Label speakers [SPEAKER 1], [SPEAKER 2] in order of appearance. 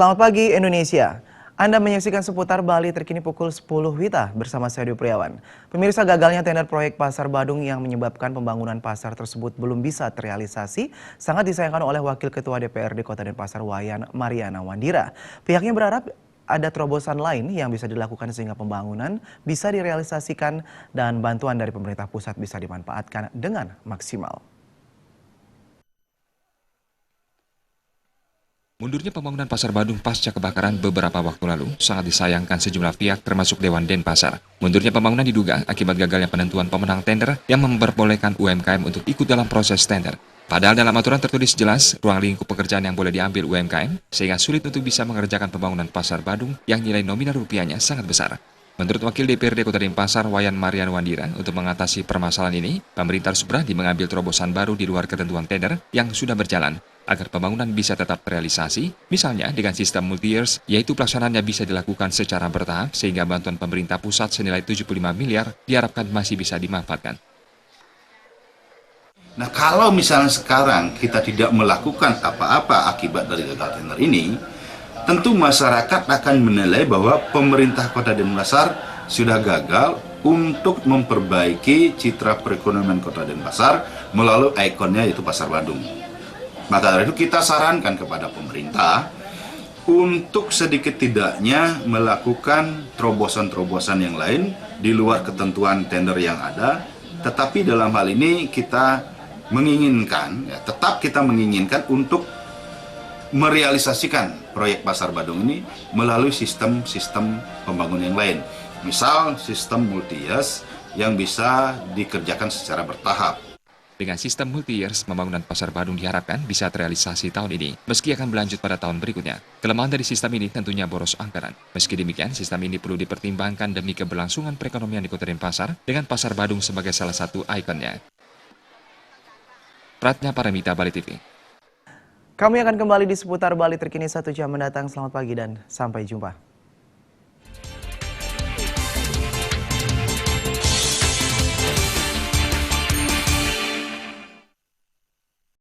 [SPEAKER 1] Selamat pagi Indonesia. Anda menyaksikan seputar Bali terkini pukul 10 WITA bersama saya Dio Priawan. Pemirsa, gagalnya tender proyek Pasar Badung yang menyebabkan pembangunan pasar tersebut belum bisa terrealisasi sangat disayangkan oleh Wakil Ketua DPRD Kota Denpasar Wayan Mariana Wandira. Pihaknya berharap ada terobosan lain yang bisa dilakukan sehingga pembangunan bisa direalisasikan dan bantuan dari pemerintah pusat bisa dimanfaatkan dengan maksimal.
[SPEAKER 2] Mundurnya pembangunan Pasar Badung pasca kebakaran beberapa waktu lalu sangat disayangkan sejumlah pihak termasuk Dewan Denpasar. Mundurnya pembangunan diduga akibat gagalnya penentuan pemenang tender yang memperbolehkan UMKM untuk ikut dalam proses tender. Padahal dalam aturan tertulis jelas ruang lingkup pekerjaan yang boleh diambil UMKM sehingga sulit untuk bisa mengerjakan pembangunan Pasar Badung yang nilai nominal rupiahnya sangat besar. Menurut Wakil DPRD Kota Denpasar Wayan Mariana Wandira, untuk mengatasi permasalahan ini, pemerintah harus berani mengambil terobosan baru di luar ketentuan tender yang sudah berjalan, agar pembangunan bisa tetap terrealisasi, misalnya dengan sistem multi-years, yaitu pelaksanaannya bisa dilakukan secara bertahap sehingga bantuan pemerintah pusat senilai 75 miliar diharapkan masih bisa dimanfaatkan.
[SPEAKER 3] Nah, kalau misalnya sekarang kita tidak melakukan apa-apa akibat dari gagal tender ini, tentu masyarakat akan menilai bahwa pemerintah Kota Denpasar sudah gagal untuk memperbaiki citra perekonomian Kota Denpasar melalui ikonnya yaitu Pasar Badung. Maka dari itu kita sarankan kepada pemerintah untuk sedikit tidaknya melakukan terobosan-terobosan yang lain di luar ketentuan tender yang ada. Tetapi dalam hal ini kita menginginkan, tetap kita menginginkan untuk merealisasikan proyek Pasar Badung ini melalui sistem-sistem pembangunan yang lain. Misal sistem multi-years yang bisa dikerjakan secara bertahap.
[SPEAKER 2] Dengan sistem multi-years, pembangunan Pasar Badung diharapkan bisa terrealisasi tahun ini, meski akan berlanjut pada tahun berikutnya. Kelemahan dari sistem ini tentunya boros anggaran. Meski demikian, sistem ini perlu dipertimbangkan demi keberlangsungan perekonomian di Kota Denpasar dengan Pasar Badung sebagai salah satu ikonnya. Pratnya Paramita, Bali TV.
[SPEAKER 1] Kami akan kembali di seputar Bali terkini 1 jam mendatang. Selamat pagi dan sampai jumpa.